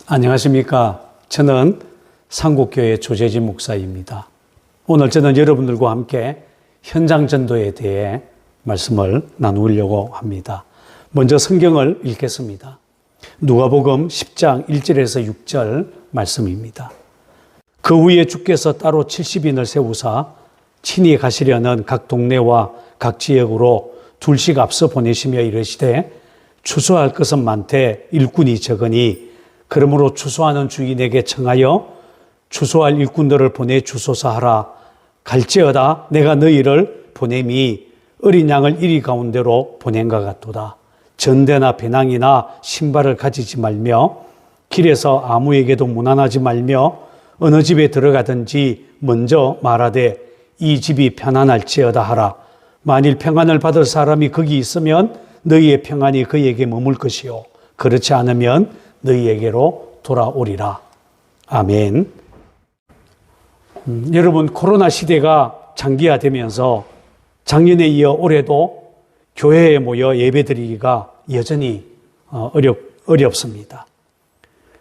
안녕하십니까. 저는 상국교회 조재진 목사입니다. 오늘 저는 여러분들과 함께 현장 전도에 대해 말씀을 나누려고 합니다. 먼저 성경을 읽겠습니다. 누가복음 10장 1절에서 6절 말씀입니다. 그 후에 주께서 따로 70인을 세우사 친히 가시려는 각 동네와 각 지역으로 둘씩 앞서 보내시며 이르시되 추수할 것은 많되 일꾼이 적으니 그러므로 추수하는 주인에게 청하여 추수할 일꾼들을 보내 주소서 하라. 갈지어다 내가 너희를 보냄이 어린 양을 이리 가운데로 보낸가 같도다. 전대나 배낭이나 신발을 가지지 말며 길에서 아무에게도 무난하지 말며 어느 집에 들어가든지 먼저 말하되 이 집이 편안할지어다 하라. 만일 평안을 받을 사람이 거기 있으면 너희의 평안이 그에게 머물 것이요 그렇지 않으면 너희에게로 돌아오리라. 아멘. 여러분, 코로나 시대가 장기화되면서 작년에 이어 올해도 교회에 모여 예배드리기가 여전히 어렵습니다.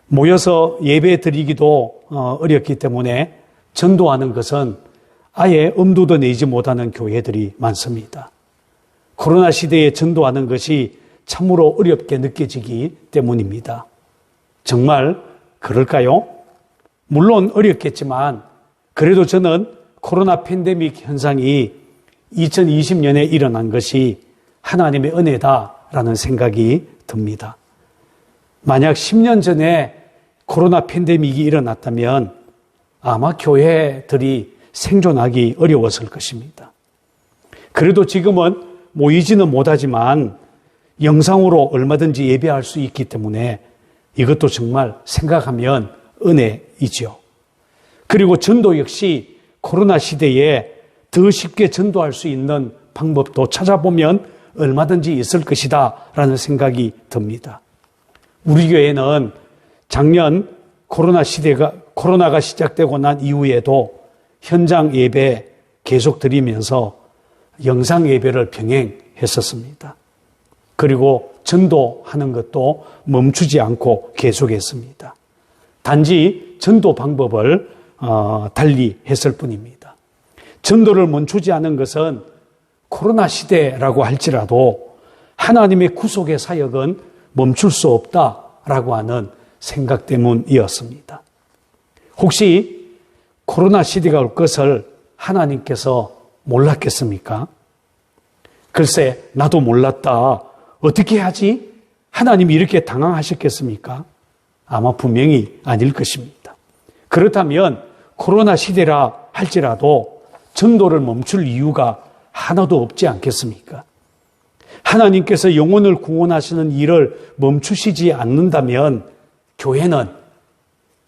모여서 예배드리기도 어렵기 때문에 전도하는 것은 아예 엄두도 내지 못하는 교회들이 많습니다. 코로나 시대에 전도하는 것이 참으로 어렵게 느껴지기 때문입니다. 정말 그럴까요? 물론 어렵겠지만 그래도 저는 코로나 팬데믹 현상이 2020년에 일어난 것이 하나님의 은혜다라는 생각이 듭니다. 만약 10년 전에 코로나 팬데믹이 일어났다면 아마 교회들이 생존하기 어려웠을 것입니다. 그래도 지금은 모이지는 못하지만 영상으로 얼마든지 예배할 수 있기 때문에 이것도 정말 생각하면 은혜이죠. 그리고 전도 역시 코로나 시대에 더 쉽게 전도할 수 있는 방법도 찾아보면 얼마든지 있을 것이다 라는 생각이 듭니다. 우리 교회는 작년 코로나가 시작되고 난 이후에도 현장 예배 계속 드리면서 영상 예배를 병행했었습니다. 그리고 전도하는 것도 멈추지 않고 계속했습니다. 단지 전도 방법을 달리 했을 뿐입니다. 전도를 멈추지 않은 것은 코로나 시대라고 할지라도 하나님의 구속의 사역은 멈출 수 없다라고 하는 생각 때문이었습니다. 혹시 코로나 시대가 올 것을 하나님께서 몰랐겠습니까? 글쎄, 나도 몰랐다. 어떻게 하지? 하나님이 이렇게 당황하셨겠습니까? 아마 분명히 아닐 것입니다. 그렇다면 코로나 시대라 할지라도 전도를 멈출 이유가 하나도 없지 않겠습니까? 하나님께서 영혼을 구원하시는 일을 멈추시지 않는다면 교회는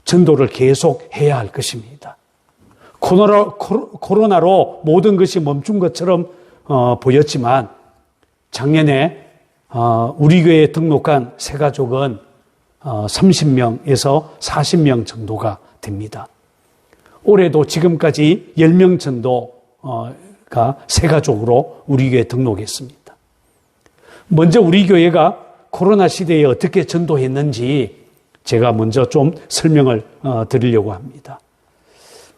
전도를 계속 해야 할 것입니다. 코로나로 모든 것이 멈춘 것처럼 보였지만 작년에 우리 교회에 등록한 새가족은 30명에서 40명 정도가 됩니다. 올해도 지금까지 10명 정도가 새가족으로 우리 교회에 등록했습니다. 먼저 우리 교회가 코로나 시대에 어떻게 전도했는지 제가 먼저 좀 설명을 드리려고 합니다.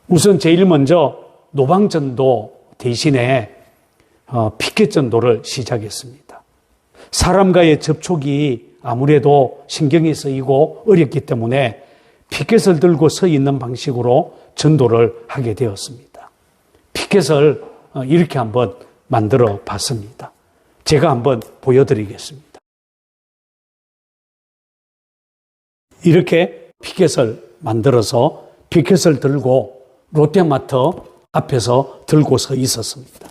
우선 제일 먼저 노방전도 대신에 피켓전도를 시작했습니다. 사람과의 접촉이 아무래도 신경이 쓰이고 어렵기 때문에 피켓을 들고 서 있는 방식으로 전도를 하게 되었습니다. 피켓을 이렇게 한번 만들어 봤습니다. 제가 한번 보여드리겠습니다. 이렇게 피켓을 만들어서 피켓을 들고 롯데마트 앞에서 들고 서 있었습니다.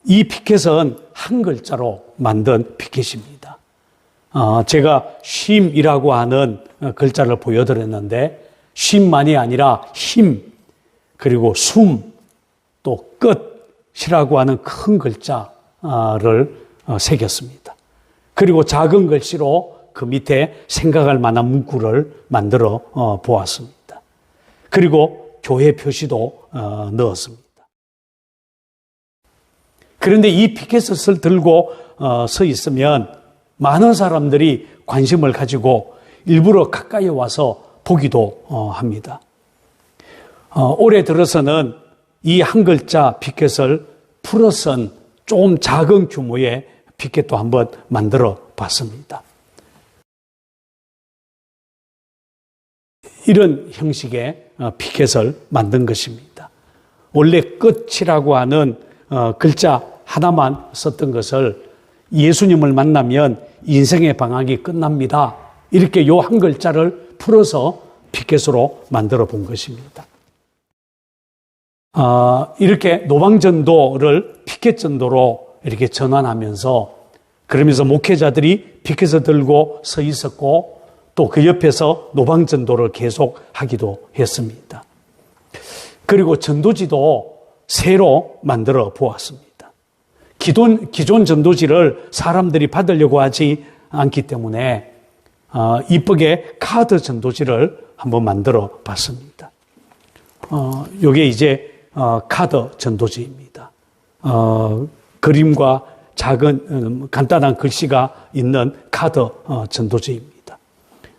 이 피켓은 한 글자로 만든 피켓입니다. 제가 쉼이라고 하는 글자를 보여드렸는데 쉼만이 아니라 힘, 그리고 숨, 또 끝이라고 하는 큰 글자를 새겼습니다. 그리고 작은 글씨로 그 밑에 생각할 만한 문구를 만들어 보았습니다. 그리고 교회 표시도 넣었습니다. 그런데 이 피켓을 들고 서 있으면 많은 사람들이 관심을 가지고 일부러 가까이 와서 보기도 합니다. 올해 들어서는 이 한 글자 피켓을 풀어선 좀 작은 규모의 피켓도 한번 만들어 봤습니다. 이런 형식의 피켓을 만든 것입니다. 원래 끝이라고 하는 글자 하나만 썼던 것을 예수님을 만나면 인생의 방학이 끝납니다. 이렇게 요 한 글자를 풀어서 피켓으로 만들어 본 것입니다. 이렇게 노방전도를 피켓전도로 이렇게 전환하면서 그러면서 목회자들이 피켓을 들고 서 있었고 또 그 옆에서 노방전도를 계속 하기도 했습니다. 그리고 전도지도 새로 만들어 보았습니다. 기존 전도지를 사람들이 받으려고 하지 않기 때문에 이쁘게 카드 전도지를 한번 만들어 봤습니다. 요게 이제 카드 전도지입니다. 그림과 작은 간단한 글씨가 있는 카드 전도지입니다.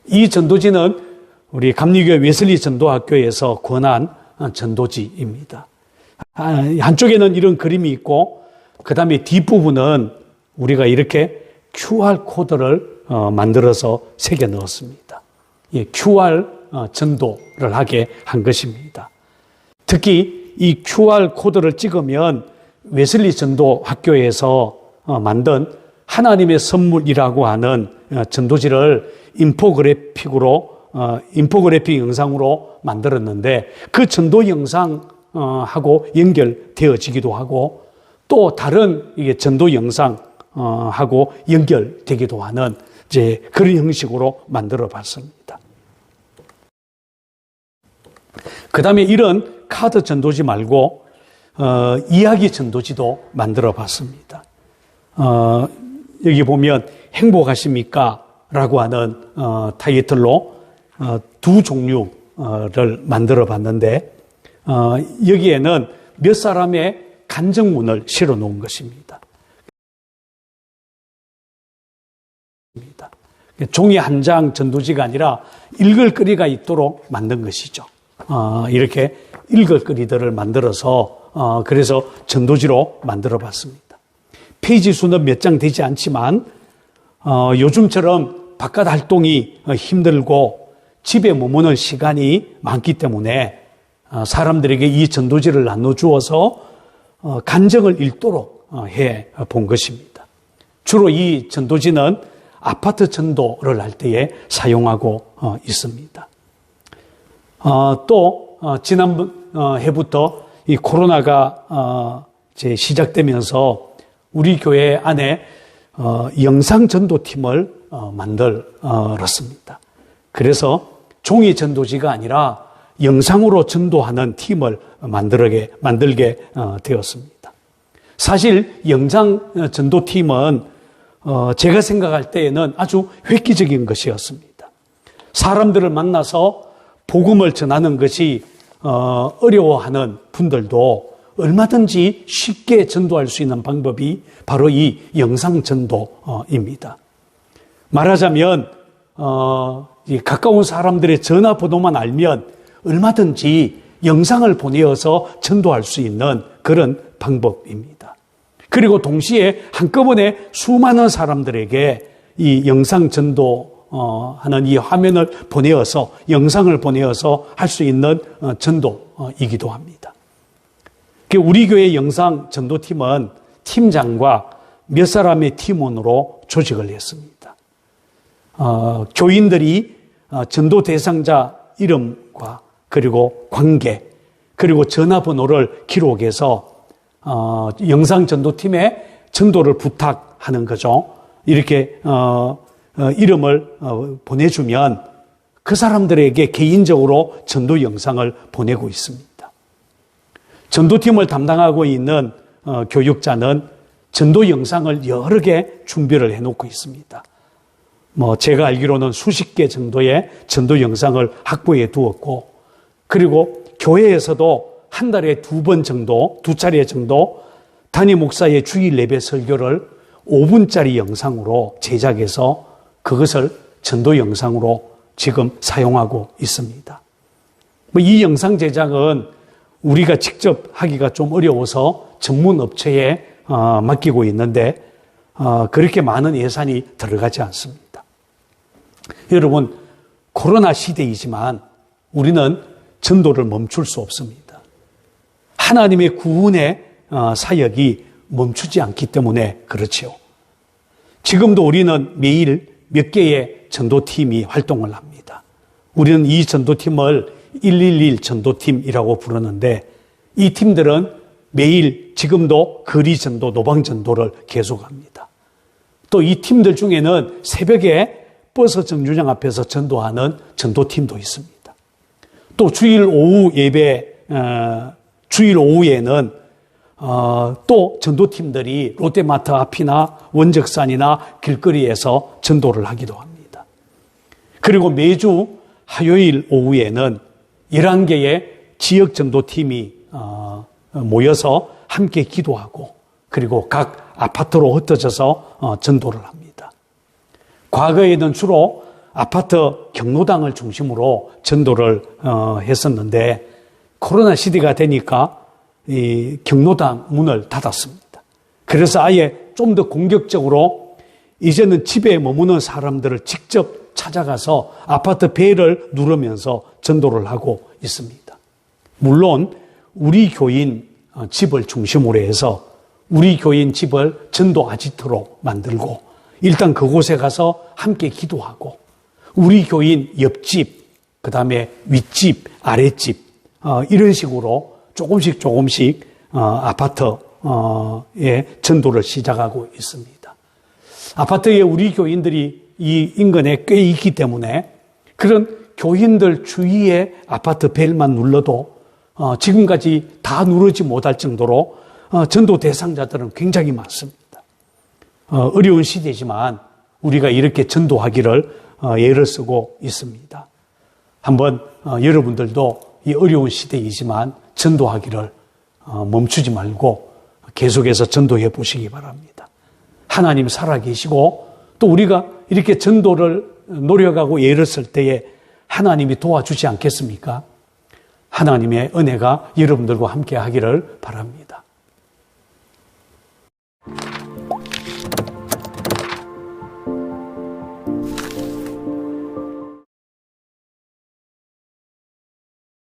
이 전도지는 우리 감리교회 웨슬리 전도학교에서 권한 전도지입니다. 한쪽에는 이런 그림이 있고 그 다음에 뒷부분은 우리가 이렇게 QR코드를 만들어서 새겨 넣었습니다. QR 전도를 하게 한 것입니다. 특히 이 QR코드를 찍으면 웨슬리 전도학교에서 만든 하나님의 선물이라고 하는 전도지를 인포그래픽 영상으로 만들었는데 그 전도 영상하고 연결되어지기도 하고 또 다른 전도 영상하고 연결되기도 하는 이제 그런 형식으로 만들어 봤습니다. 그 다음에 이런 카드 전도지 말고 이야기 전도지도 만들어 봤습니다. 여기 보면 행복하십니까? 라고 하는 타이틀로 두 종류를 만들어 봤는데 여기에는 몇 사람의 간증문을 실어 놓은 것입니다. 종이 한 장 전도지가 아니라 읽을 거리가 있도록 만든 것이죠. 이렇게 읽을 거리들을 만들어서 그래서 전도지로 만들어 봤습니다. 페이지 수는 몇 장 되지 않지만 요즘처럼 바깥 활동이 힘들고 집에 머무는 시간이 많기 때문에 사람들에게 이 전도지를 나눠주어서 간증을 읽도록 해 본 것입니다. 주로 이 전도지는 아파트 전도를 할 때에 사용하고 있습니다. 또 지난 해부터 이 코로나가 이제 시작되면서 우리 교회 안에 영상 전도팀을 만들었습니다. 그래서 종이 전도지가 아니라 영상으로 전도하는 팀을 만들게 되었습니다. 사실 영상 전도팀은 제가 생각할 때에는 아주 획기적인 것이었습니다. 사람들을 만나서 복음을 전하는 것이 어려워하는 분들도 얼마든지 쉽게 전도할 수 있는 방법이 바로 이 영상 전도입니다. 말하자면 이 가까운 사람들의 전화번호만 알면 얼마든지 영상을 보내어서 전도할 수 있는 그런 방법입니다. 그리고 동시에 한꺼번에 수많은 사람들에게 이 영상 전도하는 이 화면을 보내어서 영상을 보내어서 할 수 있는 전도이기도 합니다. 우리 교회 영상 전도팀은 팀장과 몇 사람의 팀원으로 조직을 했습니다. 교인들이 전도 대상자 이름과 그리고 관계 그리고 전화번호를 기록해서 영상 전도팀에 전도를 부탁하는 거죠. 이렇게 이름을 보내주면 그 사람들에게 개인적으로 전도 영상을 보내고 있습니다. 전도팀을 담당하고 있는 교육자는 전도 영상을 여러 개 준비를 해놓고 있습니다. 제가 알기로는 수십 개 정도의 전도 영상을 확보해 두었고, 그리고 교회에서도 한 달에 두 차례 정도 담임 목사의 주일 예배 설교를 5분짜리 영상으로 제작해서 그것을 전도 영상으로 지금 사용하고 있습니다. 이 영상 제작은 우리가 직접 하기가 좀 어려워서 전문 업체에 맡기고 있는데 그렇게 많은 예산이 들어가지 않습니다. 여러분, 코로나 시대이지만 우리는 전도를 멈출 수 없습니다. 하나님의 구원의 사역이 멈추지 않기 때문에 그렇지요. 지금도 우리는 매일 몇 개의 전도팀이 활동을 합니다. 우리는 이 전도팀을 111 전도팀이라고 부르는데 이 팀들은 매일 지금도 거리 전도, 노방 전도를 계속합니다. 또 이 팀들 중에는 새벽에 버스 정류장 앞에서 전도하는 전도팀도 있습니다. 또 주일 오후 예배, 주일 오후에는 또 전도팀들이 롯데마트 앞이나 원적산이나 길거리에서 전도를 하기도 합니다. 그리고 매주 화요일 오후에는 11개의 지역 전도팀이 모여서 함께 기도하고 그리고 각 아파트로 흩어져서 전도를 합니다. 과거에는 주로 아파트 경로당을 중심으로 전도를 했었는데 코로나 시대가 되니까 이 경로당 문을 닫았습니다. 그래서 아예 좀 더 공격적으로 이제는 집에 머무는 사람들을 직접 찾아가서 아파트 벨을 누르면서 전도를 하고 있습니다. 물론 우리 교인 집을 중심으로 해서 우리 교인 집을 전도 아지트로 만들고 일단 그곳에 가서 함께 기도하고 우리 교인 옆집, 그 다음에 윗집, 아랫집 이런 식으로 조금씩 아파트에 전도를 시작하고 있습니다. 아파트에 우리 교인들이 이 인근에 꽤 있기 때문에 그런 교인들 주위에 아파트 벨만 눌러도 지금까지 다 누르지 못할 정도로 전도 대상자들은 굉장히 많습니다. 어려운 시대지만 우리가 이렇게 전도하기를 애를 쓰고 있습니다. 한번 여러분들도 이 어려운 시대이지만 전도하기를 멈추지 말고 계속해서 전도해 보시기 바랍니다. 하나님 살아계시고 또 우리가 이렇게 전도를 노력하고 애를 쓸 때에 하나님이 도와주지 않겠습니까? 하나님의 은혜가 여러분들과 함께 하기를 바랍니다.